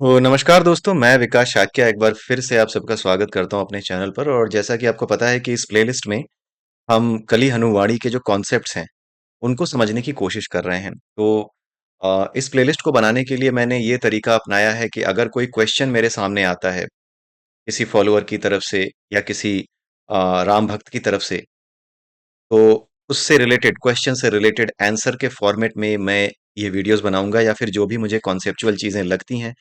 नमस्कार दोस्तों, मैं विकास शाक्या एक बार फिर से आप सबका स्वागत करता हूं अपने चैनल पर। और जैसा कि आपको पता है कि इस प्लेलिस्ट में हम कली हनुवाणी के जो कॉन्सेप्ट्स हैं उनको समझने की कोशिश कर रहे हैं। इस प्लेलिस्ट को बनाने के लिए मैंने ये तरीका अपनाया है कि अगर कोई क्वेश्चन मेरे सामने आता है किसी फॉलोअर की तरफ से या किसी राम भक्त की तरफ से, तो उससे रिलेटेड क्वेश्चन से रिलेटेड आंसर के फॉर्मेट में मैं ये वीडियोस बनाऊंगा, या फिर जो भी मुझे कॉन्सेप्चुअल चीजें लगती हैं,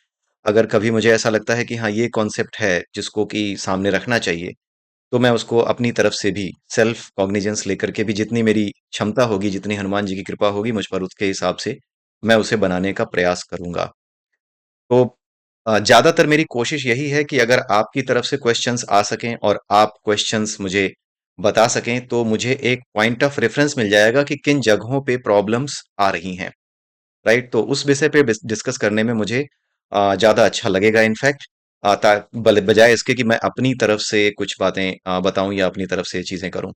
अगर कभी मुझे ऐसा लगता है कि हाँ ये कॉन्सेप्ट है जिसको कि सामने रखना चाहिए, तो मैं उसको अपनी तरफ से भी सेल्फ कॉग्निजेंस लेकर के भी, जितनी मेरी क्षमता होगी, जितनी हनुमान जी की कृपा होगी मुझ पर, उसके हिसाब से मैं उसे बनाने का प्रयास करूंगा। तो ज्यादातर मेरी कोशिश यही है कि अगर आपकी तरफ से क्वेश्चंस आ सकें और आप क्वेश्चंस मुझे बता सकें, तो मुझे एक पॉइंट ऑफ रेफरेंस मिल जाएगा कि किन जगहों पे प्रॉब्लम्स आ रही हैं। राइट, तो उस विषय पे डिस्कस करने में मुझे ज्यादा अच्छा लगेगा। इनफैक्ट बजाय इसके कि मैं अपनी तरफ से कुछ बातें बताऊं या अपनी तरफ से चीजें करूं।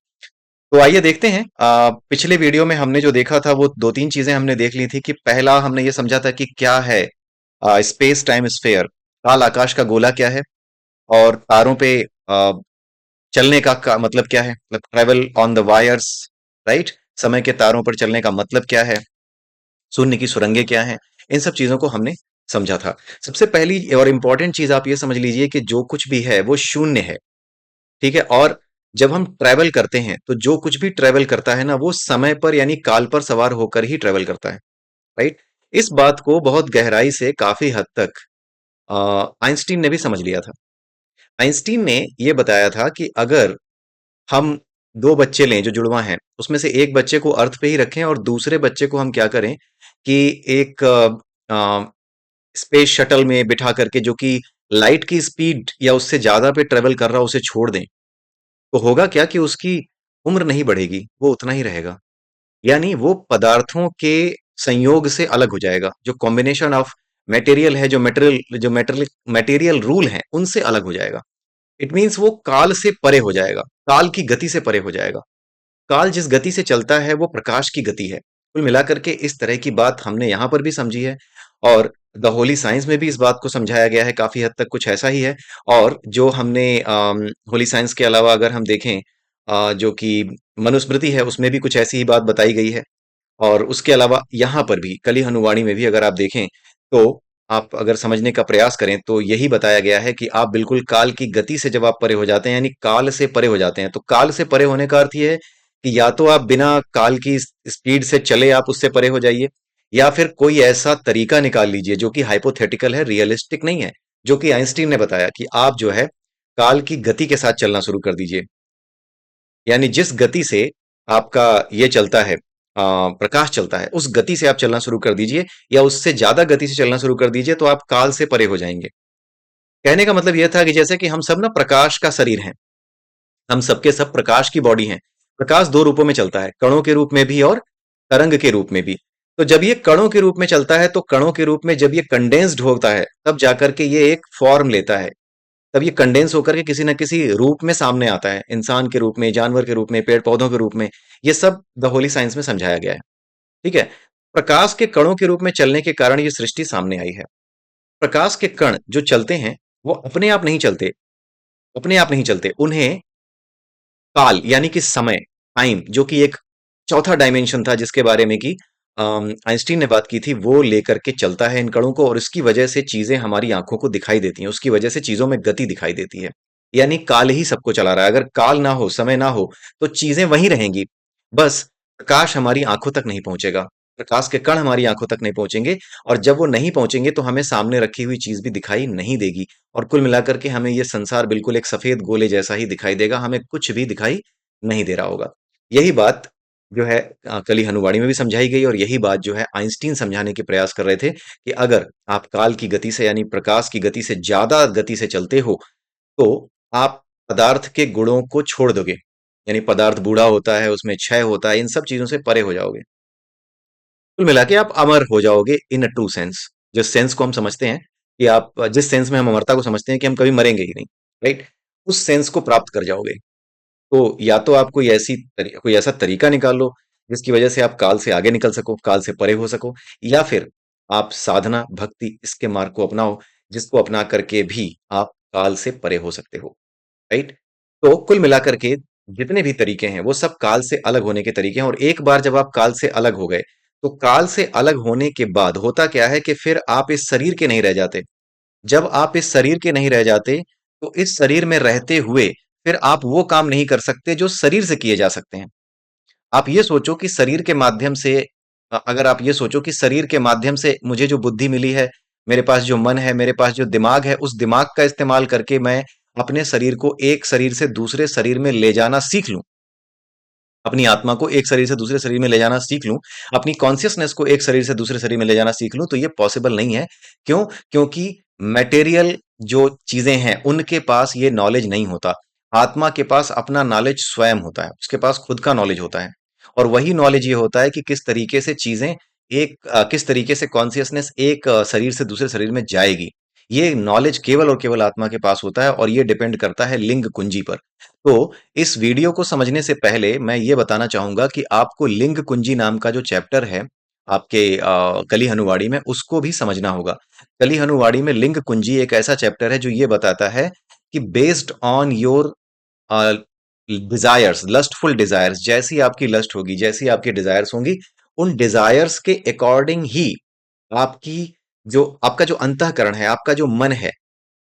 तो आइए देखते हैं। पिछले वीडियो में हमने जो देखा था वो दो तीन चीजें हमने देख ली थी। कि पहला हमने ये समझा था कि क्या है स्पेस टाइम स्फेयर, काल आकाश का गोला क्या है, और तारों पे चलने का मतलब क्या है, मतलब travel on the wires. Right, समय के तारों पर चलने का मतलब क्या है, शून्य की सुरंगें क्या हैं। इन सब चीजों को हमने समझा था। सबसे पहली और इंपॉर्टेंट चीज आप ये समझ लीजिए कि जो कुछ भी है वो शून्य है। ठीक है, और जब हम ट्रेवल करते हैं तो जो कुछ भी ट्रेवल करता है ना, वो समय पर यानी काल पर सवार होकर ही ट्रेवल करता है। राइट, इस बात को बहुत गहराई से काफी हद तक आइंस्टीन ने भी समझ लिया था। आइंस्टीन ने ये बताया था कि अगर हम दो बच्चे लें जो जुड़वा हैं, उसमें से एक बच्चे को अर्थ पे ही रखें और दूसरे बच्चे को हम क्या करें कि एक स्पेस शटल में बिठा करके, जो कि लाइट की स्पीड या उससे ज्यादा पे ट्रेवल कर रहा हो, उसे छोड़ दें, तो होगा क्या कि उसकी उम्र नहीं बढ़ेगी, वो उतना ही रहेगा। यानी वो पदार्थों के संयोग से अलग हो जाएगा। जो कॉम्बिनेशन ऑफ मटेरियल है, जो मटेरियल रूल है, उनसे अलग हो जाएगा। इट मीन्स वो काल से परे हो जाएगा, काल की गति से परे हो जाएगा। काल जिस गति से चलता है वो प्रकाश की गति है। कुल मिलाकर के इस तरह की बात हमने यहां पर भी समझी है, और द होली साइंस में भी इस बात को समझाया गया है। काफी हद तक कुछ ऐसा ही है। और जो हमने होली साइंस के अलावा अगर हम देखें, जो कि मनुस्मृति है, उसमें भी कुछ ऐसी ही बात बताई गई है। और उसके अलावा यहाँ पर भी कली हनुवाणी में भी अगर आप देखें, तो आप अगर समझने का प्रयास करें तो यही बताया गया है कि आप बिल्कुल काल की गति से जब आप परे हो जाते हैं, यानी काल से परे हो जाते हैं, तो काल से परे होने का अर्थ ये है कि या तो आप बिना काल की स्पीड से चले आप उससे परे हो जाइए, या फिर कोई ऐसा तरीका निकाल लीजिए जो कि हाइपोथेटिकल है, रियलिस्टिक नहीं है। जो कि आइंस्टीन ने बताया कि आप जो है काल की गति के साथ चलना शुरू कर दीजिए। यानी जिस गति से आपका ये चलता है, प्रकाश चलता है, उस गति से आप चलना शुरू कर दीजिए, या उससे ज्यादा गति से चलना शुरू कर दीजिए, तो आप काल से परे हो जाएंगे। कहने का मतलब यह था कि जैसे कि हम सब ना प्रकाश का शरीर हैं, हम सबके सब प्रकाश की बॉडी हैं। प्रकाश दो रूपों में चलता है, कणों के रूप में भी और तरंग के रूप में भी। तो जब ये कणों के रूप में चलता है, तो कणों के रूप में जब ये कंडेंस्ड होता है, तब जाकर के ये एक फॉर्म लेता है। तब ये कंडेंस होकर के किसी न किसी रूप में सामने आता है, इंसान के रूप में, जानवर के रूप में, पेड़ पौधों के रूप में। ये सब द होली साइंस में समझाया गया है। ठीक है, प्रकाश के कणों के रूप में चलने के कारण ये सृष्टि सामने आई है। प्रकाश के कण जो चलते हैं, वो अपने आप नहीं चलते, अपने आप नहीं चलते, उन्हें काल यानी कि समय, टाइम, जो कि एक चौथा डायमेंशन था जिसके बारे में कि आइंस्टीन ने बात की थी, वो लेकर के चलता है इन कणों को, और इसकी वजह से चीजें हमारी आंखों को दिखाई देती हैं, उसकी वजह से चीजों में गति दिखाई देती है। यानी काल ही सबको चला रहा है। अगर काल ना हो, समय ना हो, तो चीजें वहीं रहेंगी, बस प्रकाश हमारी आंखों तक नहीं पहुंचेगा, प्रकाश के कण हमारी आंखों तक नहीं पहुंचेंगे। और जब वो नहीं पहुंचेंगे तो हमें सामने रखी हुई चीज भी दिखाई नहीं देगी, और कुल मिलाकर के हमें ये संसार बिल्कुल एक सफेद गोले जैसा ही दिखाई देगा, हमें कुछ भी दिखाई नहीं दे रहा होगा। यही बात जो है कली हनुवाणी में भी समझाई गई, और यही बात जो है आइंस्टीन समझाने के प्रयास कर रहे थे कि अगर आप काल की गति से यानी प्रकाश की गति से ज्यादा गति से चलते हो, तो आप पदार्थ के गुणों को छोड़ दोगे। यानी पदार्थ बूढ़ा होता है, उसमें क्षय होता है, इन सब चीजों से परे हो जाओगे। कुल मिला के आप अमर हो जाओगे इन अ ट्रू सेंस। जिस सेंस को हम समझते हैं कि आप, जिस सेंस में हम अमरता को समझते हैं कि हम कभी मरेंगे ही नहीं, राइट, उस सेंस को प्राप्त कर जाओगे। तो या तो आप कोई ऐसा तरीका निकाल लो जिसकी वजह से आप काल से आगे निकल सको, काल से परे हो सको, या फिर आप साधना भक्ति इसके मार्ग को अपनाओ, जिसको अपना करके भी आप काल से परे हो सकते हो। राइट? तो कुल मिलाकर के जितने भी तरीके हैं वो सब काल से अलग होने के तरीके हैं, और एक बार जब आप काल से अलग हो गए तो काल से अलग होने के बाद होता क्या है कि फिर आप इस शरीर के नहीं रह जाते। जब आप इस शरीर के नहीं रह जाते तो इस शरीर में रहते हुए फिर आप वो काम नहीं कर सकते जो शरीर से किए जा सकते हैं। आप ये सोचो कि शरीर के माध्यम से, अगर आप ये सोचो कि शरीर के माध्यम से मुझे जो बुद्धि मिली है, मेरे पास जो मन है, मेरे पास जो दिमाग है, उस दिमाग का इस्तेमाल करके मैं अपने शरीर को एक शरीर से दूसरे शरीर में ले जाना सीख लूं, अपनी आत्मा को एक शरीर से दूसरे शरीर में ले जाना सीख लूं, अपनी कॉन्शियसनेस को एक शरीर से दूसरे शरीर में ले जाना सीख लूं, तो ये पॉसिबल नहीं है। क्यों? क्योंकि मटेरियल जो चीजें हैं उनके पास ये नॉलेज नहीं होता। आत्मा के पास अपना नॉलेज स्वयं होता है, उसके पास खुद का नॉलेज होता है, और वही नॉलेज ये होता है कि किस तरीके से चीजें किस तरीके से कॉन्शियसनेस एक शरीर से दूसरे शरीर में जाएगी। ये नॉलेज केवल और केवल आत्मा के पास होता है, और ये डिपेंड करता है लिंग कुंजी पर। तो इस वीडियो को समझने से पहले मैं ये बताना चाहूंगा कि आपको लिंग कुंजी नाम का जो चैप्टर है आपके कली हनुवाड़ी में, उसको भी समझना होगा। कली हनुवाड़ी में लिंग कुंजी एक ऐसा चैप्टर है जो ये बताता है कि based on your desires, lustful desires, जैसी आपकी लस्ट होगी, जैसी आपकी डिजायर्स होंगी, उन डिजायर्स के अकॉर्डिंग ही आपकी जो आपका जो अंतःकरण है, आपका जो मन है,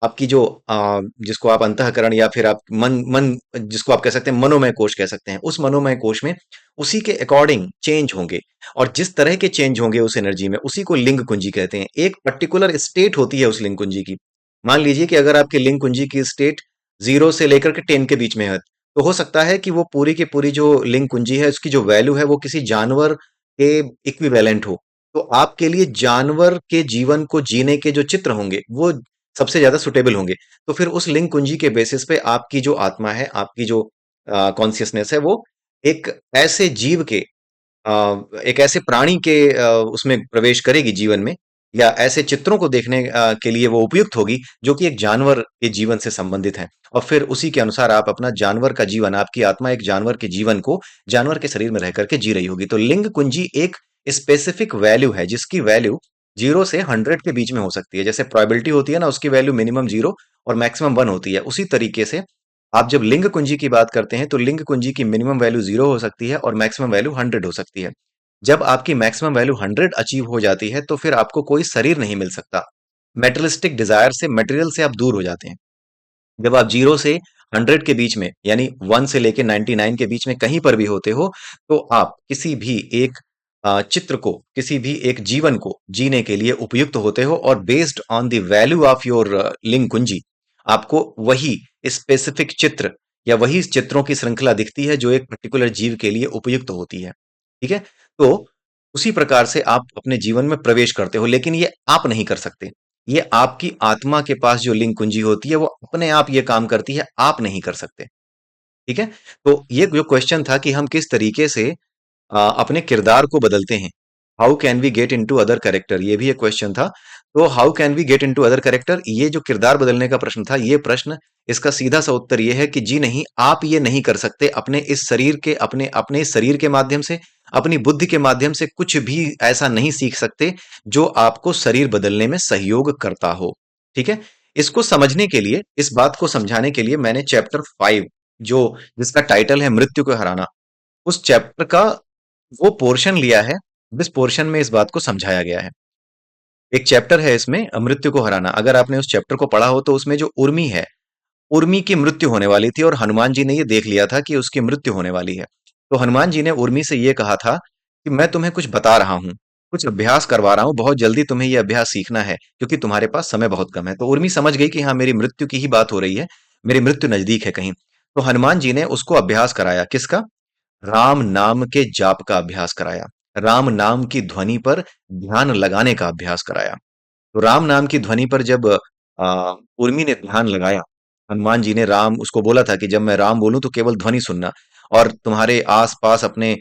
आपकी जो जिसको आप अंतःकरण या फिर आप मन मन जिसको आप कह सकते हैं मनोमय कोश कह सकते हैं, उस मनोमय कोश में उसी के अकॉर्डिंग चेंज होंगे, और जिस तरह के चेंज होंगे उस एनर्जी में उसी को लिंग कुंजी कहते हैं। एक पर्टिकुलर स्टेट होती है उस लिंग कुंजी की। मान लीजिए कि अगर आपके लिंग कुंजी की स्टेट 0 से लेकर के 10 के बीच में है, तो हो सकता है कि वो पूरी की पूरी जो लिंग कुंजी है उसकी जो वैल्यू है वो किसी जानवर के इक्विवेलेंट हो। तो आपके लिए जानवर के जीवन को जीने के जो चित्र होंगे वो सबसे ज्यादा सुटेबल होंगे। तो फिर उस लिंग कुंजी के बेसिस पे आपकी जो आत्मा है, आपकी जो कॉन्शियसनेस है, वो एक ऐसे जीव के एक ऐसे प्राणी के उसमें प्रवेश करेगी जीवन में, या ऐसे चित्रों को देखने के लिए वो उपयुक्त होगी जो कि एक जानवर के जीवन से संबंधित है। और फिर उसी के अनुसार आप अपना जानवर का जीवन, आपकी आत्मा एक जानवर के जीवन को जानवर के शरीर में रह करके जी रही होगी। तो लिंग कुंजी एक स्पेसिफिक वैल्यू है जिसकी वैल्यू 0 से 100 के बीच में हो सकती है। जैसे प्रोबेबिलिटी होती है ना, उसकी वैल्यू मिनिमम 0 और मैक्सिमम 1 होती है, उसी तरीके से आप जब लिंग कुंजी की बात करते हैं तो लिंग कुंजी की मिनिमम वैल्यू 0 हो सकती है और मैक्सिमम वैल्यू 100 हो सकती है। जब आपकी मैक्सिमम वैल्यू 100 अचीव हो जाती है तो फिर आपको कोई शरीर नहीं मिल सकता। मेटेरियलिस्टिक डिजायर से, मटेरियल से आप दूर हो जाते हैं। जब आप 0 से 100 के बीच में, यानी 1 से लेके 99 के बीच में कहीं पर भी होते हो, तो आप किसी भी एक चित्र को, किसी भी एक जीवन को जीने के लिए उपयुक्त होते हो, और based on the value of your लिंग कुंजी आपको वही स्पेसिफिक चित्र या वही चित्रों की श्रृंखला दिखती है जो एक पर्टिकुलर जीव के लिए उपयुक्त होती है। ठीक है? तो उसी प्रकार से आप अपने जीवन में प्रवेश करते हो, लेकिन ये आप नहीं कर सकते। ये आपकी आत्मा के पास जो लिंग कुंजी होती है वो अपने आप ये काम करती है, आप नहीं कर सकते। ठीक है? तो ये जो क्वेश्चन था कि हम किस तरीके से अपने किरदार को बदलते हैं, how can we get into other character, ये भी एक क्वेश्चन था। तो how can we get into other character, ये जो किरदार बदलने का प्रश्न था, ये प्रश्न, इसका सीधा सा उत्तर ये है कि जी नहीं, आप ये नहीं कर सकते अपने इस शरीर के, अपने अपने इस शरीर के माध्यम से, अपनी बुद्धि के माध्यम से कुछ भी ऐसा नहीं सीख सकते जो आपको शरीर बदलने में सहयोग करता हो। ठीक है? इसको समझने के लिए, इस बात को समझाने के लिए मैंने चैप्टर 5, जो जिसका टाइटल है मृत्यु को हराना, उस चैप्टर का वो पोर्शन लिया है जिस पोर्शन में इस बात को समझाया गया है। एक चैप्टर है इसमें मृत्यु को हराना, अगर आपने उस चैप्टर को पढ़ा हो तो उसमें जो उर्मी है, उर्मी की मृत्यु होने वाली थी और हनुमान जी ने ये देख लिया था कि उसकी मृत्यु होने वाली है। तो हनुमान जी ने उर्मी से ये कहा था कि मैं तुम्हें कुछ बता रहा हूँ, कुछ अभ्यास करवा रहा हूँ, बहुत जल्दी तुम्हें ये अभ्यास सीखना है क्योंकि तुम्हारे पास समय बहुत कम है। तो उर्मी समझ गई कि हाँ, मेरी मृत्यु की ही बात हो रही है, मेरी मृत्यु नजदीक है कहीं। तो हनुमान जी ने उसको अभ्यास कराया, किसका? राम नाम के जाप का अभ्यास कराया, राम नाम की ध्वनि पर ध्यान लगाने का अभ्यास कराया। तो राम नाम की ध्वनि पर जब उर्मी ने ध्यान लगाया, हनुमान जी ने राम उसको बोला था कि जब मैं राम बोलूं तो केवल ध्वनि सुनना, और तुम्हारे आस पास, अपने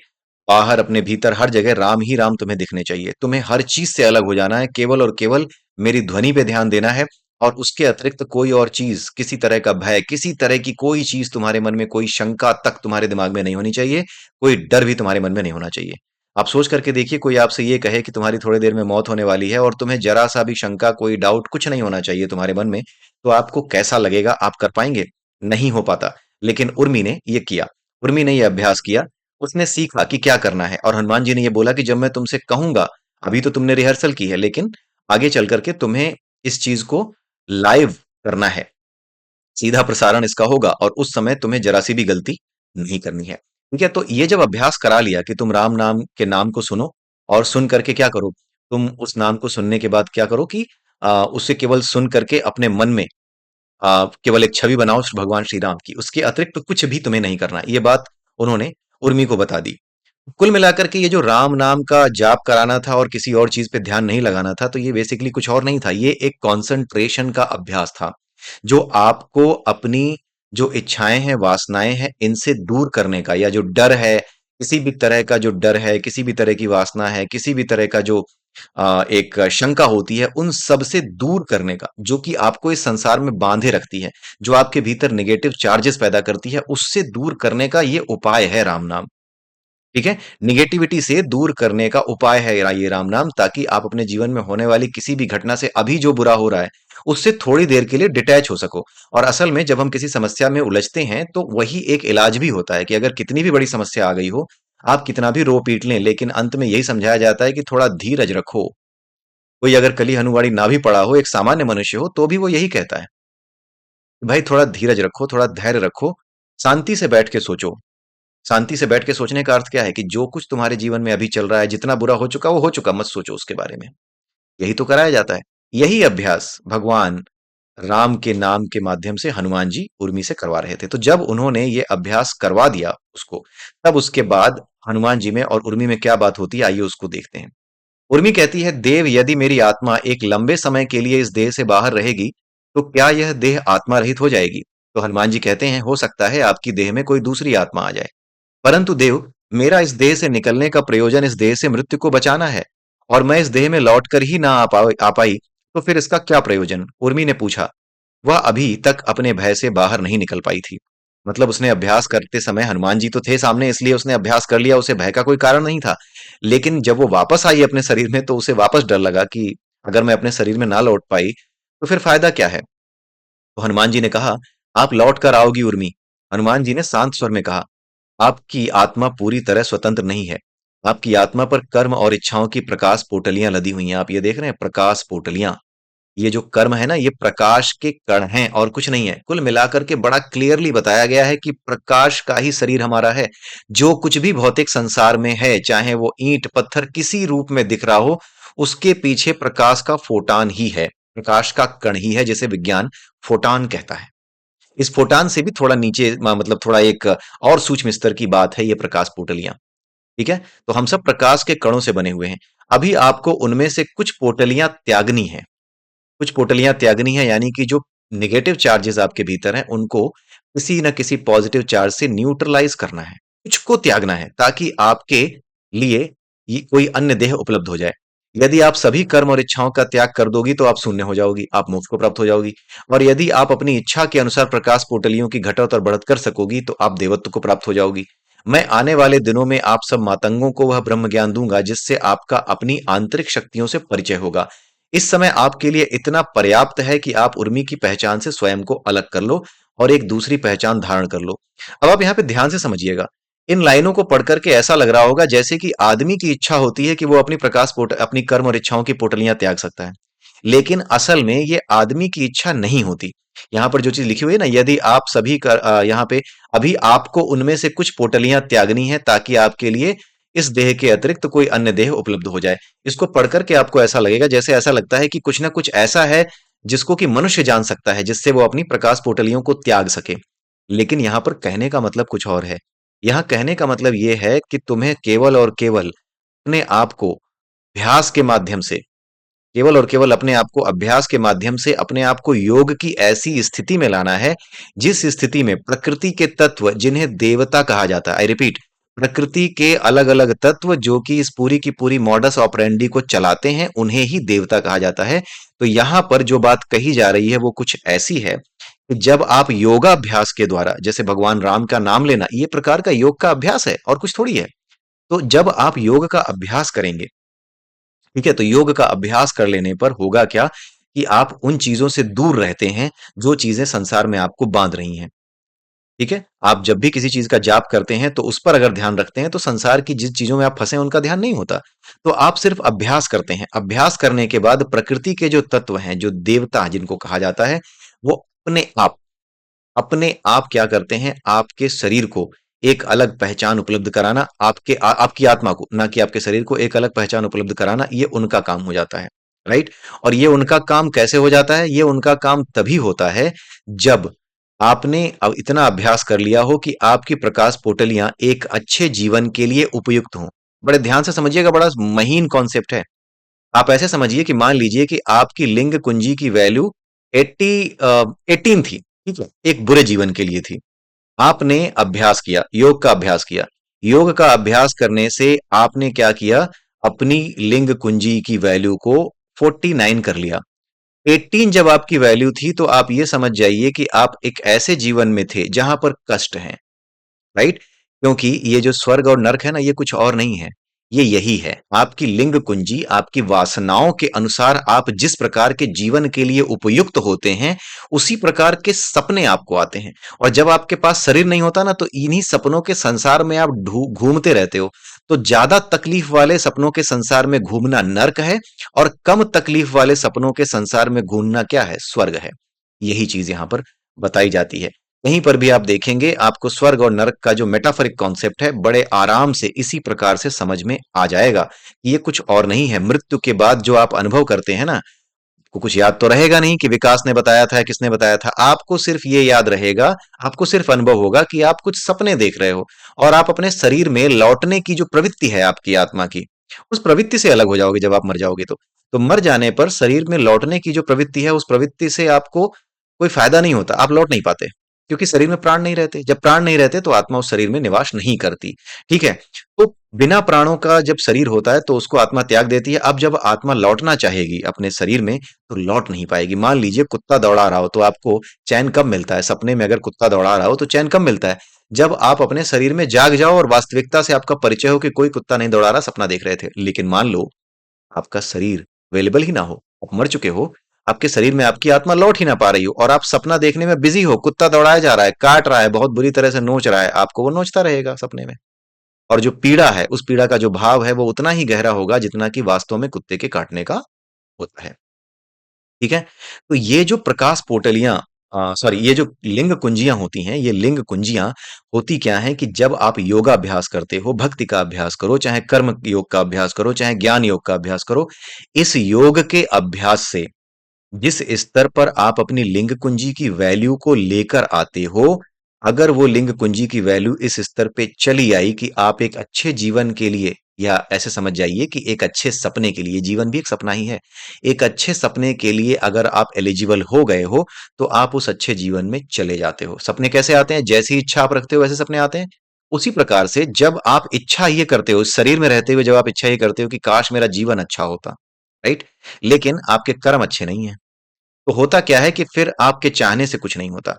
बाहर, अपने भीतर, हर जगह राम ही राम तुम्हें दिखने चाहिए। तुम्हें हर चीज से अलग हो जाना है, केवल और केवल मेरी ध्वनि पे ध्यान देना है, और उसके अतिरिक्त कोई और चीज, किसी तरह का भय, किसी तरह की कोई चीज तुम्हारे मन में, कोई शंका तक तुम्हारे दिमाग में नहीं होनी चाहिए, कोई डर भी तुम्हारे मन में नहीं होना चाहिए। आप सोच करके देखिए, कोई आपसे ये कहे कि तुम्हारी थोड़ी देर में मौत होने वाली है और तुम्हें जरा सा भी शंका, कोई डाउट कुछ नहीं होना चाहिए तुम्हारे मन में, तो आपको कैसा लगेगा? आप कर पाएंगे? नहीं हो पाता। लेकिन उर्मी ने ये किया। उर्मी ने ये अभ्यास किया। उसने सीखा कि क्या करना है, और हनुमान जी ने ये बोला कि जब मैं तुमसे कहूंगा, अभी तो तुमने रिहर्सल की है, लेकिन आगे चल करके तुम्हें इस चीज को लाइव करना है, सीधा प्रसारण इसका होगा, और उस समय तुम्हें जरा सी भी गलती नहीं करनी है। ठीक है? तो ये जब अभ्यास करा लिया कि तुम राम नाम के नाम को सुनो, और सुन करके क्या करो, तुम उस नाम को सुनने के बाद क्या करो कि उसे केवल सुन करके अपने मन में केवल एक छवि बनाओ भगवान श्री राम की, उसके अतिरिक्त तो कुछ भी तुम्हें नहीं करना। ये बात उन्होंने उर्मी को बता दी। कुल मिलाकर के ये जो राम नाम का जाप कराना था और किसी और चीज पे ध्यान नहीं लगाना था, तो ये बेसिकली कुछ और नहीं था, ये एक कंसंट्रेशन का अभ्यास था, जो आपको अपनी जो इच्छाएं हैं, वासनाएं हैं, इनसे दूर करने का, या जो डर है, किसी भी तरह का जो डर है, किसी भी तरह की वासना है, किसी भी तरह का जो एक शंका होती है, उन सब से दूर करने का, जो कि आपको इस संसार में बांधे रखती है, जो आपके भीतर नेगेटिव चार्जेस पैदा करती है, उससे दूर करने का ये उपाय है राम नाम। ठीक है? निगेटिविटी से दूर करने का उपाय है ये राम नाम, ताकि आप अपने जीवन में होने वाली किसी भी घटना से, अभी जो बुरा हो रहा है, उससे थोड़ी देर के लिए डिटैच हो सको। और असल में जब हम किसी समस्या में उलझते हैं, तो वही एक इलाज भी होता है कि अगर कितनी भी बड़ी समस्या आ गई हो, आप कितना भी रो पीट लें, लेकिन अंत में यही समझाया जाता है कि थोड़ा धीरज रखो। कोई अगर कली हनुमाड़ी ना भी पड़ा हो, एक सामान्य मनुष्य हो, तो भी वो यही कहता है कि भाई थोड़ा धीरज रखो, थोड़ा धैर्य रखो, शांति से बैठ के सोचो। शांति से बैठ के सोचने का अर्थ क्या है कि जो कुछ तुम्हारे जीवन में अभी चल रहा है, जितना बुरा हो चुका वो हो चुका, मत सोचो उसके बारे में। यही तो कराया जाता है। यही अभ्यास भगवान राम के नाम के माध्यम से हनुमान जी उर्मी से करवा रहे थे। तो जब उन्होंने ये अभ्यास करवा दिया उसको, तब उसके बाद हनुमान जी में और उर्मी में क्या बात होती है, आइए उसको देखते हैं। उर्मी कहती है, देव, यदि मेरी आत्मा एक लंबे समय के लिए इस देह से बाहर रहेगी, तो क्या यह देह आत्मा रहित हो जाएगी? तो हनुमान जी कहते हैं, हो सकता है आपकी देह में कोई दूसरी आत्मा आ जाए, परंतु देव, मेरा इस देह से निकलने का प्रयोजन इस देह से मृत्यु को बचाना है, और मैं इस देह में लौट कर ही ना आ पाई, तो फिर इसका क्या प्रयोजन? उर्मी ने पूछा। वह अभी तक अपने भय से बाहर नहीं निकल पाई थी। मतलब उसने अभ्यास करते समय हनुमान जी तो थे सामने, इसलिए उसने अभ्यास कर लिया, उसे भय का कोई कारण नहीं था। लेकिन जब वो वापस आई अपने शरीर में, तो उसे वापस डर लगा कि अगर मैं अपने शरीर में ना लौट पाई, तो फिर फायदा क्या है? तो हनुमान जी ने कहा, आप लौट कर आओगी उर्मी। हनुमान जी ने शांत स्वर में कहा, आपकी आत्मा पूरी तरह स्वतंत्र नहीं है। आपकी आत्मा पर कर्म और इच्छाओं की प्रकाश पोटलियां लदी हुई हैं। आप ये देख रहे हैं, प्रकाश पोटलियां। ये जो कर्म है ना, ये प्रकाश के कण हैं और कुछ नहीं है। कुल मिलाकर के बड़ा क्लियरली बताया गया है कि प्रकाश का ही शरीर हमारा है। जो कुछ भी भौतिक संसार में है, चाहे वो ईंट पत्थर किसी रूप में दिख रहा हो, उसके पीछे प्रकाश का फोटान ही है, प्रकाश का कण ही है, जिसे विज्ञान फोटान कहता है। इस फोटान से भी थोड़ा नीचे, मतलब थोड़ा एक और सूक्ष्म स्तर की बात है ये प्रकाश पोटलियां। ठीक है? तो हम सब प्रकाश के कणों से बने हुए हैं। अभी आपको उनमें से कुछ पोटलियां त्यागनी है, कुछ पोटलियां त्यागनी है, यानी कि जो निगेटिव चार्जेस आपके भीतर हैं, उनको किसी न किसी पॉजिटिव चार्ज से न्यूट्रलाइज करना है, कुछ को त्यागना है, ताकि आपके लिए ये कोई अन्य देह उपलब्ध हो जाए। यदि आप सभी कर्म और इच्छाओं का त्याग कर दोगी, तो आप शून्य हो जाओगी, आप मोक्ष को प्राप्त हो जाओगी। और यदि आप अपनी इच्छा के अनुसार प्रकाश पोटलियों की घटत और बढ़त कर सकोगी, तो आप देवत्व को प्राप्त हो जाओगी। मैं आने वाले दिनों में आप सब मातंगों को वह ब्रह्म ज्ञान दूंगा, जिससे आपका अपनी आंतरिक शक्तियों से परिचय होगा। इस समय आपके लिए इतना पर्याप्त है कि आप उर्मी की पहचान से स्वयं को अलग कर लो और एक दूसरी पहचान धारण कर लो। अब आप यहाँ पे ध्यान से समझिएगा। इन लाइनों को पढ़ करके ऐसा लग रहा होगा जैसे कि आदमी की इच्छा होती है कि वो अपनी कर्म और इच्छाओं की पोटलियां त्याग सकता है। लेकिन असल में ये आदमी की इच्छा नहीं होती। यहाँ पर जो चीज लिखी हुई है ना, यदि आप यहाँ पे अभी आपको उनमें से कुछ पोटलियां त्यागनी है, ताकि आपके लिए इस देह के अतिरिक्त कोई अन्य देह उपलब्ध हो जाए। इसको पढ़ करके आपको ऐसा लगेगा, जैसे ऐसा लगता है कि कुछ ना कुछ ऐसा है जिसको कि मनुष्य जान सकता है, जिससे वो अपनी प्रकाश पोटलियों को त्याग सके। लेकिन यहाँ पर कहने का मतलब कुछ और है। यहाँ कहने का मतलब ये है कि तुम्हें केवल और केवल अपने आप को अभ्यास के माध्यम से, केवल और केवल अपने आप को अभ्यास के माध्यम से अपने आप को योग की ऐसी स्थिति में लाना है, जिस स्थिति में प्रकृति के तत्व, जिन्हें देवता कहा जाता है, आई रिपीट, प्रकृति के अलग अलग तत्व जो कि इस पूरी की पूरी मॉडस ऑपरेंडी को चलाते हैं, उन्हें ही देवता कहा जाता है। तो यहां पर जो बात कही जा रही है वो कुछ ऐसी है कि जब आप योगाभ्यास के द्वारा, जैसे भगवान राम का नाम लेना, ये प्रकार का योग का अभ्यास है और कुछ थोड़ी है। तो जब आप योग का अभ्यास करेंगे, ठीक है, तो योग का अभ्यास कर लेने पर होगा क्या कि आप उन चीजों से दूर रहते हैं जो चीजें संसार में आपको बांध रही हैं। ठीक है, आप जब भी किसी चीज का जाप करते हैं तो उस पर अगर ध्यान रखते हैं तो संसार की जिस चीजों में आप फंसे हैं उनका ध्यान नहीं होता। तो आप सिर्फ अभ्यास करते हैं, अभ्यास करने के बाद प्रकृति के जो तत्व हैं, जो देवता जिनको कहा जाता है, वो अपने आप क्या करते हैं, आपके शरीर को एक अलग पहचान उपलब्ध कराना, आपकी आत्मा को, ना कि आपके शरीर को एक अलग पहचान उपलब्ध कराना, ये उनका काम हो जाता है। राइट। और ये उनका काम कैसे हो जाता है? ये उनका काम तभी होता है जब आपने अब इतना अभ्यास कर लिया हो कि आपकी प्रकाश पोटलियां एक अच्छे जीवन के लिए उपयुक्त हों। बड़े ध्यान से समझिएगा, बड़ा महीन कॉन्सेप्ट है। आप ऐसे समझिए कि मान लीजिए कि आपकी लिंग कुंजी की वैल्यू 18 थी, ठीक है, एक बुरे जीवन के लिए थी। आपने अभ्यास किया, योग का अभ्यास किया। योग का अभ्यास करने से आपने क्या किया, अपनी लिंग कुंजी की वैल्यू को 49 कर लिया। 18 जब आपकी वैल्यू थी तो आप ये समझ जाइए कि आप एक ऐसे जीवन में थे जहां पर कष्ट है। राइट। क्योंकि ये जो स्वर्ग और नरक है ना, ये कुछ और नहीं है, ये यही है आपकी लिंग कुंजी। आपकी वासनाओं के अनुसार आप जिस प्रकार के जीवन के लिए उपयुक्त होते हैं, उसी प्रकार के सपने आपको आते हैं। और जब आपके पास शरीर नहीं होता ना, तो इन्हीं सपनों के संसार में आप घूमते रहते हो। तो ज्यादा तकलीफ वाले सपनों के संसार में घूमना नर्क है, और कम तकलीफ वाले सपनों के संसार में घूमना क्या है, स्वर्ग है। यही चीज यहां पर बताई जाती है। कहीं पर भी आप देखेंगे, आपको स्वर्ग और नरक का जो मेटाफरिक कॉन्सेप्ट है, बड़े आराम से इसी प्रकार से समझ में आ जाएगा कि ये कुछ और नहीं है। मृत्यु के बाद जो आप अनुभव करते हैं ना, को कुछ याद तो रहेगा नहीं कि विकास ने बताया था, किसने बताया था। आपको सिर्फ ये याद रहेगा, आपको सिर्फ अनुभव होगा कि आप कुछ सपने देख रहे हो, और आप अपने शरीर में लौटने की जो प्रवृत्ति है आपकी आत्मा की, उस प्रवृत्ति से अलग हो जाओगे जब आप मर जाओगे। तो मर जाने पर शरीर में लौटने की जो प्रवृत्ति है, उस प्रवृत्ति से आपको कोई फायदा नहीं होता, आप लौट नहीं पाते, क्योंकि शरीर में प्राण नहीं रहते। जब प्राण नहीं रहते तो आत्मा उस शरीर में निवास नहीं करती। ठीक है। तो बिना प्राणों का जब शरीर होता है तो उसको आत्मा त्याग देती है। अब जब आत्मा लौटना चाहेगी अपने शरीर में, तो लौट नहीं पाएगी। मान लीजिए कुत्ता दौड़ा रहा हो, तो आपको चैन कब मिलता है? सपने में अगर कुत्ता दौड़ा रहा हो तो चैन कब मिलता है? जब आप अपने शरीर में जाग जाओ और वास्तविकता से आपका परिचय हो कि कोई कुत्ता नहीं दौड़ा रहा, सपना देख रहे थे। लेकिन मान लो आपका शरीर अवेलेबल ही ना हो, आप मर चुके हो, आपके शरीर में आपकी आत्मा लौट ही ना पा रही हो, और आप सपना देखने में बिजी हो, कुत्ता दौड़ाया जा रहा है, काट रहा है, बहुत बुरी तरह से नोच रहा है आपको, वो नोचता रहेगा सपने में। और जो पीड़ा है, उस पीड़ा का जो भाव है, वो उतना ही गहरा होगा जितना कि वास्तव में कुत्ते के काटने का होता है। ठीक है। तो ये जो प्रकाश पोटलियां, सॉरी, ये जो लिंग कुंजियां होती हैं, ये लिंग कुंजियां होती क्या हैं कि जब आप योगा अभ्यास करते हो, भक्ति का अभ्यास करो, चाहे कर्म योग का अभ्यास करो, चाहे ज्ञान योग का अभ्यास करो, इस योग के अभ्यास से जिस स्तर पर आप अपनी लिंग कुंजी की वैल्यू को लेकर आते हो, अगर वो लिंग कुंजी की वैल्यू इस स्तर पे चली आई कि आप एक अच्छे जीवन के लिए, या ऐसे समझ जाइए कि एक अच्छे सपने के लिए, जीवन भी एक सपना ही है, एक अच्छे सपने के लिए अगर आप एलिजिबल हो गए हो, तो आप उस अच्छे जीवन में चले जाते हो। सपने कैसे आते हैं? जैसी इच्छा आप रखते हो वैसे सपने आते हैं। उसी प्रकार से जब आप इच्छा ये करते हो, इस शरीर में रहते हुए जब आप इच्छा ये करते हो कि काश मेरा जीवन अच्छा होता, राइट, लेकिन आपके कर्म अच्छे नहीं है, तो होता क्या है कि फिर आपके चाहने से कुछ नहीं होता।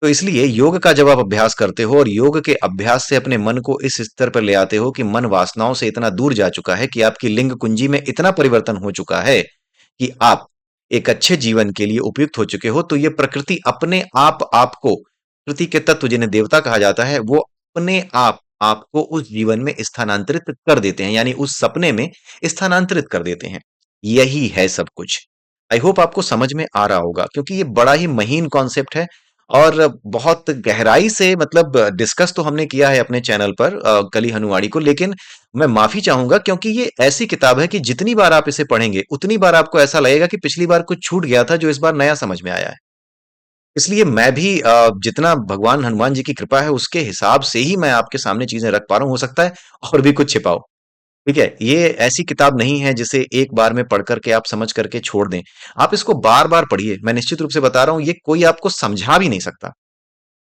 तो इसलिए योग का जब आप अभ्यास करते हो और योग के अभ्यास से अपने मन को इस स्तर पर ले आते हो कि मन वासनाओं से इतना दूर जा चुका है, कि आपकी लिंग कुंजी में इतना परिवर्तन हो चुका है कि आप एक अच्छे जीवन के लिए उपयुक्त हो चुके हो, तो ये प्रकृति अपने आप आपको, प्रकृति के तत्व जिन्हें देवता कहा जाता है, वो अपने आप आपको उस जीवन में स्थानांतरित कर देते हैं, यानी उस सपने में स्थानांतरित कर देते हैं। यही है सब कुछ। आई होप आपको समझ में आ रहा होगा, क्योंकि ये बड़ा ही महीन कॉन्सेप्ट है, और बहुत गहराई से मतलब डिस्कस तो हमने किया है अपने चैनल पर कली हनुवाड़ी को। लेकिन मैं माफी चाहूंगा, क्योंकि ये ऐसी किताब है कि जितनी बार आप इसे पढ़ेंगे उतनी बार आपको ऐसा लगेगा कि पिछली बार कुछ छूट गया था जो इस बार नया समझ में आया है। इसलिए मैं भी जितना भगवान हनुमान जी की कृपा है उसके हिसाब से ही मैं आपके सामने चीजें रख पा रहा हूं। हो सकता है और भी कुछ छिपाओ। ठीक है, ये ऐसी किताब नहीं है जिसे एक बार में पढ़ करके आप समझ करके छोड़ दें। आप इसको बार बार पढ़िए। मैं निश्चित रूप से बता रहा हूं, ये कोई आपको समझा भी नहीं सकता।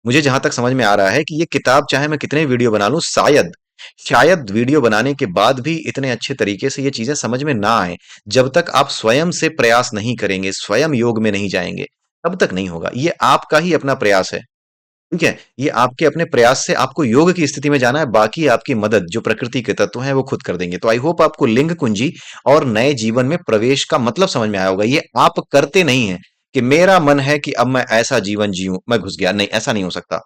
मुझे जहां तक समझ में आ रहा है कि ये किताब चाहे मैं कितने वीडियो बना लूं, शायद शायद वीडियो बनाने के बाद भी इतने अच्छे तरीके से ये चीजें समझ में ना आए। जब तक आप स्वयं से प्रयास नहीं करेंगे, स्वयं योग में नहीं जाएंगे, तब तक नहीं होगा। ये आपका ही अपना प्रयास है। ठीक है, ये आपके अपने प्रयास से आपको योग की स्थिति में जाना है, बाकी आपकी मदद जो प्रकृति के तत्व हैं वो खुद कर देंगे। तो आई होप आपको लिंग कुंजी और नए जीवन में प्रवेश का मतलब समझ में आया होगा। ये आप करते नहीं है कि मेरा मन है कि अब मैं ऐसा जीवन जीऊं, मैं घुस गया, नहीं, ऐसा नहीं हो सकता।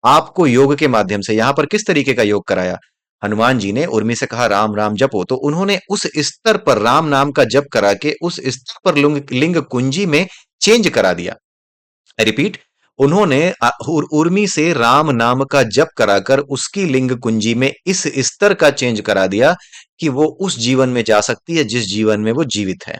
आपको योग के माध्यम से यहां पर किस तरीके का योग कराया? हनुमान जी ने उर्मी से कहा राम राम जपो, तो उन्होंने उस स्तर पर राम नाम का जप करा के उस स्तर पर लिंग लिंग कुंजी में चेंज करा दिया। रिपीट, उन्होंने उर्मी से राम नाम का जप कराकर उसकी लिंग कुंजी में इस स्तर का चेंज करा दिया कि वो उस जीवन में जा सकती है जिस जीवन में वो जीवित है।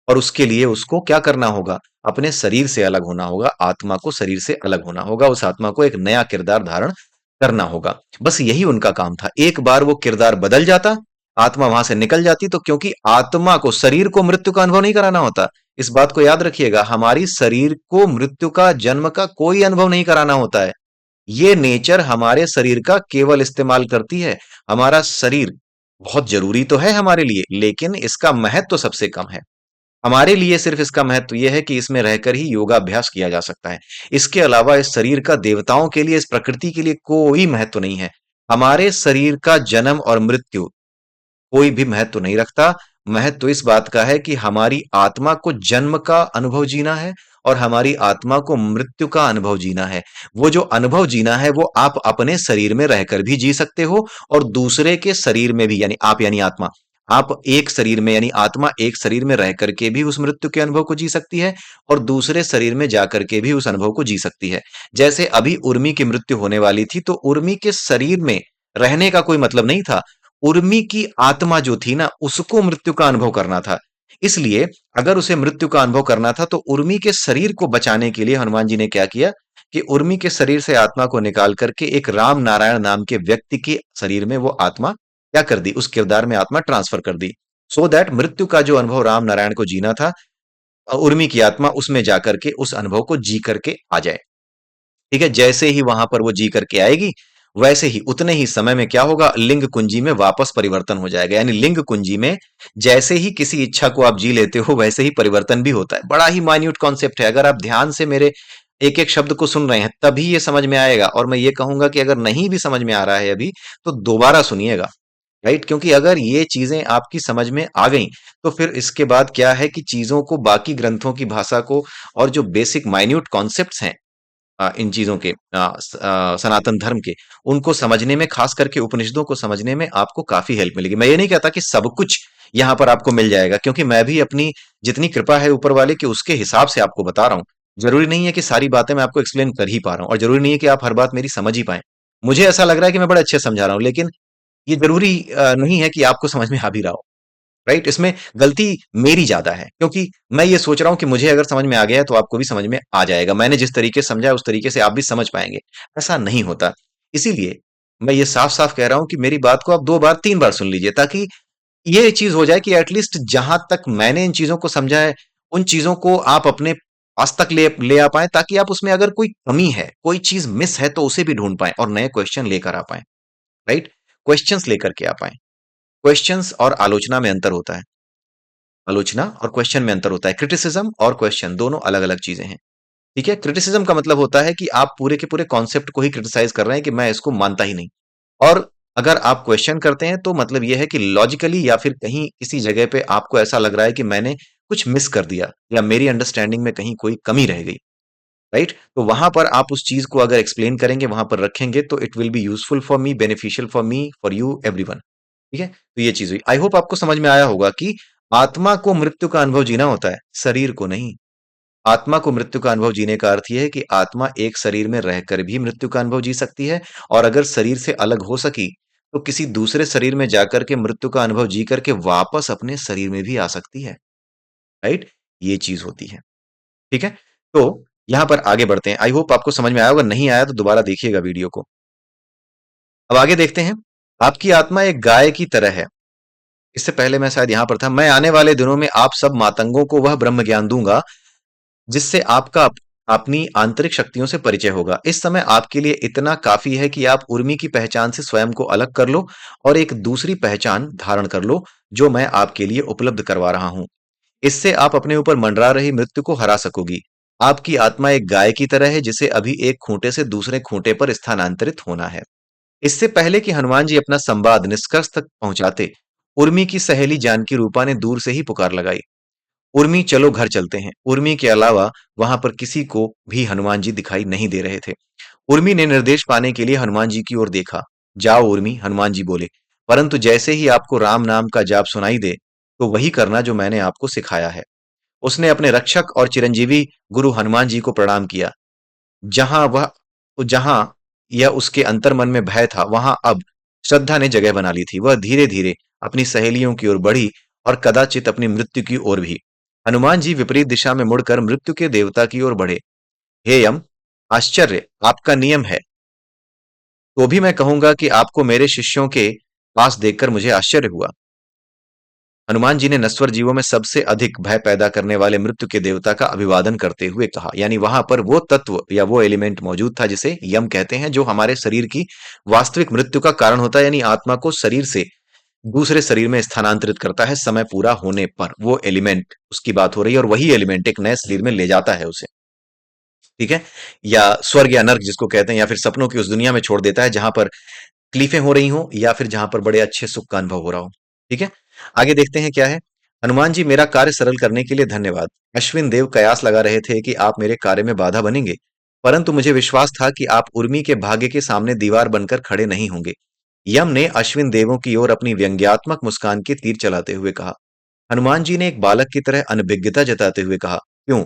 और उसके लिए उसको क्या करना होगा? अपने शरीर से अलग होना होगा, आत्मा को शरीर से अलग होना होगा, उस आत्मा को एक नया किरदार धारण करना होगा। बस यही उनका काम था। एक बार वो किरदार बदल जाता, आत्मा वहां से निकल जाती, तो क्योंकि आत्मा को, शरीर को मृत्यु का अनुभव नहीं कराना होता। इस बात को याद रखिएगा, हमारी शरीर को मृत्यु का, जन्म का कोई अनुभव नहीं कराना होता है। ये नेचर हमारे शरीर का केवल इस्तेमाल करती है। हमारा शरीर बहुत जरूरी तो है हमारे लिए, लेकिन इसका महत्व तो सबसे कम है। हमारे लिए सिर्फ इसका महत्व यह है कि इसमें रहकर ही योगाभ्यास किया जा सकता है। इसके अलावा इस शरीर का देवताओं के लिए, इस प्रकृति के लिए कोई महत्व नहीं है। हमारे शरीर का जन्म और मृत्यु कोई भी महत्व नहीं रखता। महत्व इस बात का है कि हमारी आत्मा को जन्म का अनुभव जीना है और हमारी आत्मा को मृत्यु का अनुभव जीना है। वो जो अनुभव जीना है वो आप अपने शरीर में रहकर भी जी सकते हो और दूसरे के शरीर में भी, यानी आप यानी आत्मा, आप एक शरीर में, यानी आत्मा एक शरीर में रह करके भी उस मृत्यु के अनुभव को जी सकती है और दूसरे शरीर में जाकर के भी उस अनुभव को जी सकती है। जैसे अभी उर्मी की मृत्यु होने वाली थी, तो उर्मी के शरीर में रहने का कोई मतलब नहीं था। उर्मी की आत्मा जो थी ना, उसको मृत्यु का अनुभव करना था। इसलिए अगर उसे मृत्यु का अनुभव करना था, तो उर्मी के शरीर को बचाने के लिए हनुमान जी ने क्या किया कि उर्मी के शरीर से आत्मा को निकाल करके एक राम नारायण नाम के व्यक्ति के शरीर में वो आत्मा क्या कर दी, उस किरदार में आत्मा ट्रांसफर कर दी। सो दैट मृत्यु का जो अनुभव राम नारायण को जीना था, उर्मी की आत्मा उसमें जाकर के उस अनुभव को जी करके आ जाए। ठीक है, जैसे ही वहां पर वो जी करके आएगी, वैसे ही उतने ही समय में क्या होगा, लिंग कुंजी में वापस परिवर्तन हो जाएगा। यानी लिंग कुंजी में जैसे ही किसी इच्छा को आप जी लेते हो, वैसे ही परिवर्तन भी होता है। बड़ा ही माइन्यूट कॉन्सेप्ट है। अगर आप ध्यान से मेरे एक एक शब्द को सुन रहे हैं, तभी ये समझ में आएगा। और मैं ये कहूंगा कि अगर नहीं भी समझ में आ रहा है अभी, तो दोबारा सुनिएगा। राइट, क्योंकि अगर ये चीजें आपकी समझ में आ गई, तो फिर इसके बाद क्या है कि चीजों को, बाकी ग्रंथों की भाषा को और जो बेसिक माइन्यूट कॉन्सेप्ट्स हैं इन चीजों के, सनातन धर्म के, उनको समझने में, खास करके उपनिषदों को समझने में आपको काफी हेल्प मिलेगी। मैं ये नहीं कहता कि सब कुछ यहाँ पर आपको मिल जाएगा, क्योंकि मैं भी अपनी जितनी कृपा है ऊपर वाले की, उसके हिसाब से आपको बता रहा हूँ। जरूरी नहीं है कि सारी बातें मैं आपको एक्सप्लेन कर ही पा रहा हूँ, और जरूरी नहीं है कि आप हर बात मेरी समझ ही पाए। मुझे ऐसा लग रहा है कि मैं बड़े अच्छे से समझा रहा हूँ, लेकिन ये जरूरी नहीं है कि आपको समझ में आ भी रहा हो। राइट, इसमें गलती मेरी ज्यादा है, क्योंकि मैं ये सोच रहा हूं कि मुझे अगर समझ में आ गया है तो आपको भी समझ में आ जाएगा, मैंने जिस तरीके से समझा है उस तरीके से आप भी समझ पाएंगे। ऐसा नहीं होता। इसीलिए मैं ये साफ साफ कह रहा हूं कि मेरी बात को आप 2 बार 3 बार सुन लीजिए, ताकि ये चीज हो जाए कि एटलीस्ट जहां तक मैंने इन चीजों को समझा है, उन चीजों को आप अपने पास तक ले ले आ पाए, ताकि आप उसमें अगर कोई कमी है, कोई चीज मिस है, तो उसे भी ढूंढ पाए और नए क्वेश्चन लेकर आ पाए। राइट, क्वेश्चंस लेकर के आ पाए। क्वेश्चंस और आलोचना में अंतर होता है। आलोचना और क्वेश्चन में अंतर होता है। क्रिटिसिज्म और क्वेश्चन दोनों अलग अलग चीजें हैं। ठीक है, क्रिटिसिज्म का मतलब होता है कि आप पूरे के पूरे कॉन्सेप्ट को ही क्रिटिसाइज कर रहे हैं कि मैं इसको मानता ही नहीं। और अगर आप क्वेश्चन करते हैं, तो मतलब यह है कि लॉजिकली या फिर कहीं किसी जगह पे आपको ऐसा लग रहा है कि मैंने कुछ मिस कर दिया, या मेरी अंडरस्टैंडिंग में कहीं कोई कमी रह गई। राइट, तो वहां पर आप उस चीज को अगर एक्सप्लेन करेंगे, वहां पर रखेंगे, तो it will be useful for me, beneficial for me, for you, everyone. ठीक है, तो ये चीज हुई। आई होप आपको समझ में आया होगा कि आत्मा को मृत्यु का अनुभव जीना होता है, शरीर को नहीं। आत्मा को मृत्यु का अनुभव जीने का अर्थ यह है कि आत्मा एक शरीर में रहकर भी मृत्यु का अनुभव जी सकती है, और अगर शरीर से अलग हो सकी, तो किसी दूसरे शरीर में जाकर के मृत्यु का अनुभव जी करके वापस अपने शरीर में भी आ सकती है। राइट, ये चीज होती है। ठीक है, तो यहां पर आगे बढ़ते हैं। आई होप आपको समझ में आया होगा, नहीं आया तो दोबारा देखिएगा वीडियो को। अब आगे देखते हैं। आपकी आत्मा एक गाय की तरह है। इससे पहले मैं शायद यहां पर था, मैं आने वाले दिनों में आप सब मातंगों को वह ब्रह्म ज्ञान दूंगा जिससे आपका अपनी आंतरिक शक्तियों से परिचय होगा। इस समय आपके लिए इतना काफी है कि आप उर्मी की पहचान से स्वयं को अलग कर लो और एक दूसरी पहचान धारण कर लो, जो मैं आपके लिए उपलब्ध करवा रहा हूं। इससे आप अपने ऊपर मंडरा रही मृत्यु को हरा सकोगी। आपकी आत्मा एक गाय की तरह है जिसे अभी एक खूंटे से दूसरे खूंटे पर स्थानांतरित होना है। इससे पहले कि हनुमान जी अपना संवाद निष्कर्ष तक पहुंचाते, उर्मी की सहेली जानकी रूपा ने दूर से ही पुकार लगाई, उर्मी चलो घर चलते हैं। उर्मी के अलावा वहां पर किसी को भी हनुमान जी दिखाई नहीं दे रहे थे। उर्मी ने निर्देश पाने के लिए हनुमान जी की ओर देखा। जाओ उर्मी, हनुमान जी बोले, परंतु जैसे ही आपको राम नाम का जाप सुनाई दे, तो वही करना जो मैंने आपको सिखाया है। उसने अपने रक्षक और चिरंजीवी गुरु हनुमान जी को प्रणाम किया। जहां वह जहां यह उसके अंतर्मन में भय था, वहां अब श्रद्धा ने जगह बना ली थी। वह धीरे धीरे अपनी सहेलियों की ओर बढ़ी और कदाचित अपनी मृत्यु की ओर भी। हनुमान जी विपरीत दिशा में मुड़कर मृत्यु के देवता की ओर बढ़े। हे यम, आश्चर्य आपका नियम है, तो भी मैं कहूंगा कि आपको मेरे शिष्यों के पास देखकर मुझे आश्चर्य हुआ। हनुमान जी ने नश्वर जीवों में सबसे अधिक भय पैदा करने वाले मृत्यु के देवता का अभिवादन करते हुए कहा। यानी वहां पर वो तत्व या वो एलिमेंट मौजूद था जिसे यम कहते हैं, जो हमारे शरीर की वास्तविक मृत्यु का कारण होता है, यानी आत्मा को शरीर से दूसरे शरीर में स्थानांतरित करता है समय पूरा होने पर। वो एलिमेंट उसकी बात हो रही है, और वही एलिमेंट एक नए शरीर में ले जाता है उसे। ठीक है, या स्वर्ग या नर्क जिसको कहते हैं, या फिर सपनों की उस दुनिया में छोड़ देता है जहां पर तकलीफें हो रही हो, या फिर जहां पर बड़े अच्छे सुख का अनुभव हो रहा हो। ठीक है, आगे देखते हैं क्या है। हनुमान जी, मेरा कार्य सरल करने के लिए धन्यवाद। अश्विन देव कयास लगा रहे थे कि आप मेरे कार्य में बाधा बनेंगे, परंतु मुझे विश्वास था कि आप उर्मी के भाग्य के सामने दीवार बनकर खड़े नहीं होंगे। यम ने अश्विन देवों की ओर अपनी व्यंग्यात्मक मुस्कान के तीर चलाते हुए कहा। हनुमान जी ने एक बालक की तरह अनभिज्ञता जताते हुए कहा, क्यों,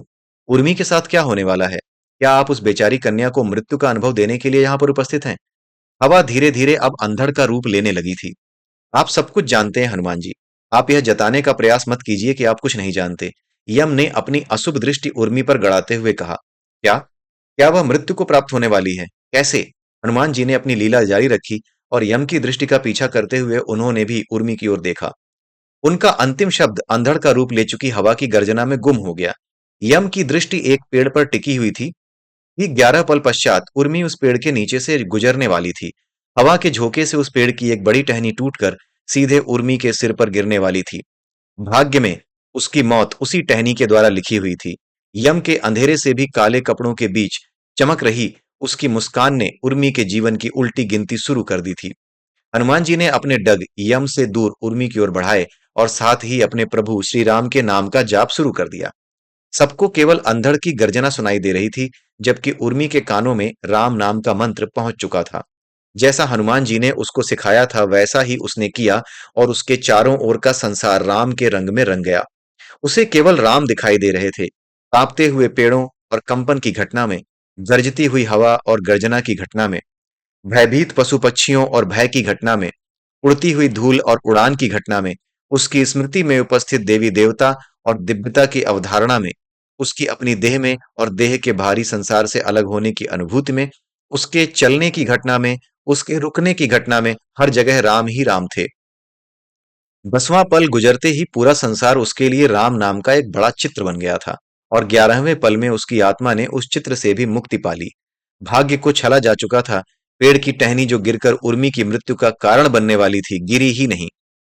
उर्मी के साथ क्या होने वाला है? क्या आप उस बेचारी कन्या को मृत्यु का अनुभव देने के लिए यहाँ पर उपस्थित हैं? हवा धीरे धीरे अब अंधड़ का रूप लेने लगी थी। आप सब कुछ जानते हैं हनुमान जी, आप यह जताने का प्रयास मत कीजिए कि आप कुछ नहीं जानते। यम ने अपनी अशुभ दृष्टि उर्मी पर गड़ाते हुए कहा। क्या, क्या वह मृत्यु को प्राप्त होने वाली है? कैसे? हनुमान जी ने अपनी लीला जारी रखी, और यम की दृष्टि का पीछा करते हुए उन्होंने भी उर्मी की ओर देखा। उनका अंतिम शब्द अंधड़ का रूप ले चुकी हवा की गर्जना में गुम हो गया। यम की दृष्टि एक पेड़ पर टिकी हुई थी। ठीक 11 पल पश्चात उर्मी उस पेड़ के नीचे से गुजरने वाली थी। हवा के झोंके से उस पेड़ की एक बड़ी टहनी टूटकर सीधे उर्मी के सिर पर गिरने वाली थी। भाग्य में उसकी मौत उसी टहनी के द्वारा लिखी हुई थी। यम के अंधेरे से भी काले कपड़ों के बीच चमक रही उसकी मुस्कान ने उर्मी के जीवन की उल्टी गिनती शुरू कर दी थी। हनुमान जी ने अपने डग यम से दूर उर्मी की ओर बढ़ाए, और साथ ही अपने प्रभु श्री राम के नाम का जाप शुरू कर दिया। सबको केवल अंधड़ की गर्जना सुनाई दे रही थी, जबकि उर्मी के कानों में राम नाम का मंत्र पहुंच चुका था। जैसा हनुमान जी ने उसको सिखाया था वैसा ही उसने किया, और उसके चारों ओर का संसार राम के रंग में रंग गया। उसे केवल राम दिखाई दे रहे थे। कांपते हुए पेड़ों और कंपन की घटना में, गरजती हुई हवा और गर्जना की घटना में, भयभीत पशु पक्षियों और भय की घटना में, उड़ती हुई धूल और उड़ान की घटना में, उसकी स्मृति में उपस्थित देवी देवता और दिव्यता की अवधारणा में, उसकी अपनी देह में और देह के भारी संसार से अलग होने की अनुभूति में, उसके चलने की घटना में, उसके रुकने की घटना में, हर जगह राम ही राम थे। 10वां पल गुजरते ही पूरा संसार उसके लिए राम नाम का एक बड़ा चित्र बन गया था, और 11वें पल में उसकी आत्मा ने उस चित्र से भी मुक्ति पा ली। भाग्य को छला जा चुका था। पेड़ की टहनी जो गिरकर उर्मी की मृत्यु का कारण बनने वाली थी, गिरी ही नहीं।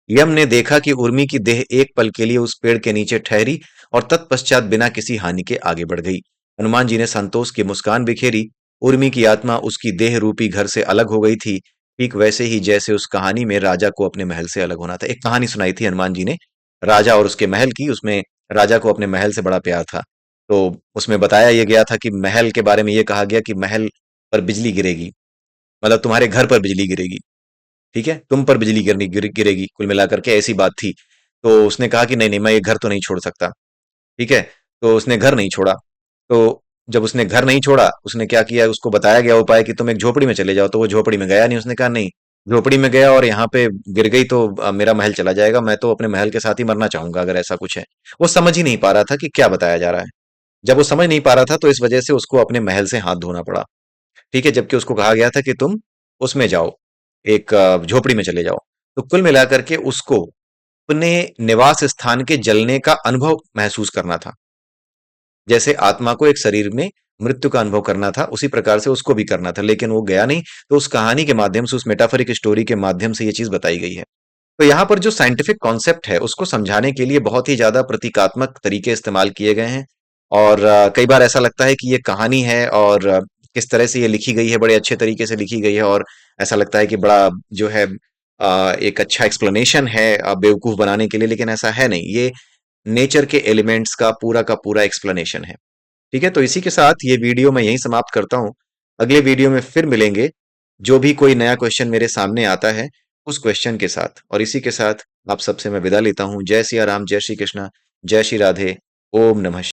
यम ने देखा कि उर्मी की देह एक पल के लिए उस पेड़ के नीचे ठहरी, और तत्पश्चात बिना किसी हानि के आगे बढ़ गई। हनुमान जी ने संतोष की मुस्कान बिखेरी। उर्मी की आत्मा उसकी देह रूपी घर से अलग हो गई थी, ठीक वैसे ही जैसे उस कहानी में राजा को अपने महल से अलग होना था। एक कहानी सुनाई थी हनुमान जी ने राजा और उसके महल की, उसमें राजा को अपने महल से बड़ा प्यार था। तो उसमें बताया यह गया था कि महल के बारे में यह कहा गया कि महल पर बिजली गिरेगी, मतलब तुम्हारे घर पर बिजली गिरेगी। ठीक है, तुम पर बिजली गिरेगी, कुल मिलाकर के ऐसी बात थी। तो उसने कहा कि नहीं नहीं, मैं ये घर तो नहीं छोड़ सकता। ठीक है, तो उसने घर नहीं छोड़ा। तो जब उसने घर नहीं छोड़ा, उसने क्या किया, उसको बताया गया उपाय कि तुम एक झोपड़ी में चले जाओ, तो वो झोपड़ी में गया नहीं। उसने कहा नहीं, झोपड़ी में गया और यहाँ पे गिर गई तो मेरा महल चला जाएगा, मैं तो अपने महल के साथ ही मरना चाहूंगा अगर ऐसा कुछ है। वो समझ ही नहीं पा रहा था कि क्या बताया जा रहा है। जब वो समझ नहीं पा रहा था, तो इस वजह से उसको अपने महल से हाथ धोना पड़ा। ठीक है, जबकि उसको कहा गया था कि तुम उसमें जाओ, एक झोपड़ी में चले जाओ। तो कुल मिलाकर के उसको अपने निवास स्थान के जलने का अनुभव महसूस करना था। जैसे आत्मा को एक शरीर में मृत्यु का अनुभव करना था, उसी प्रकार से उसको भी करना था, लेकिन वो गया नहीं। तो उस कहानी के माध्यम से, उस मेटाफरिक स्टोरी के माध्यम से ये चीज बताई गई है। तो यहाँ पर जो साइंटिफिक कॉन्सेप्ट है उसको समझाने के लिए बहुत ही ज्यादा प्रतीकात्मक तरीके इस्तेमाल किए गए हैं। और कई बार ऐसा लगता है कि ये कहानी है और किस तरह से ये लिखी गई है, बड़े अच्छे तरीके से लिखी गई है और ऐसा लगता है कि बड़ा जो है एक अच्छा एक्सप्लेनेशन है बेवकूफ बनाने के लिए, लेकिन ऐसा है नहीं। ये नेचर के एलिमेंट्स का पूरा एक्सप्लेनेशन है। ठीक है, तो इसी के साथ ये वीडियो मैं यहीं समाप्त करता हूँ। अगले वीडियो में फिर मिलेंगे, जो भी कोई नया क्वेश्चन मेरे सामने आता है उस क्वेश्चन के साथ। और इसी के साथ आप सबसे मैं विदा लेता हूँ। जय सिया राम, जय श्री कृष्णा, जय श्री राधे, ओम नमः शिवाय।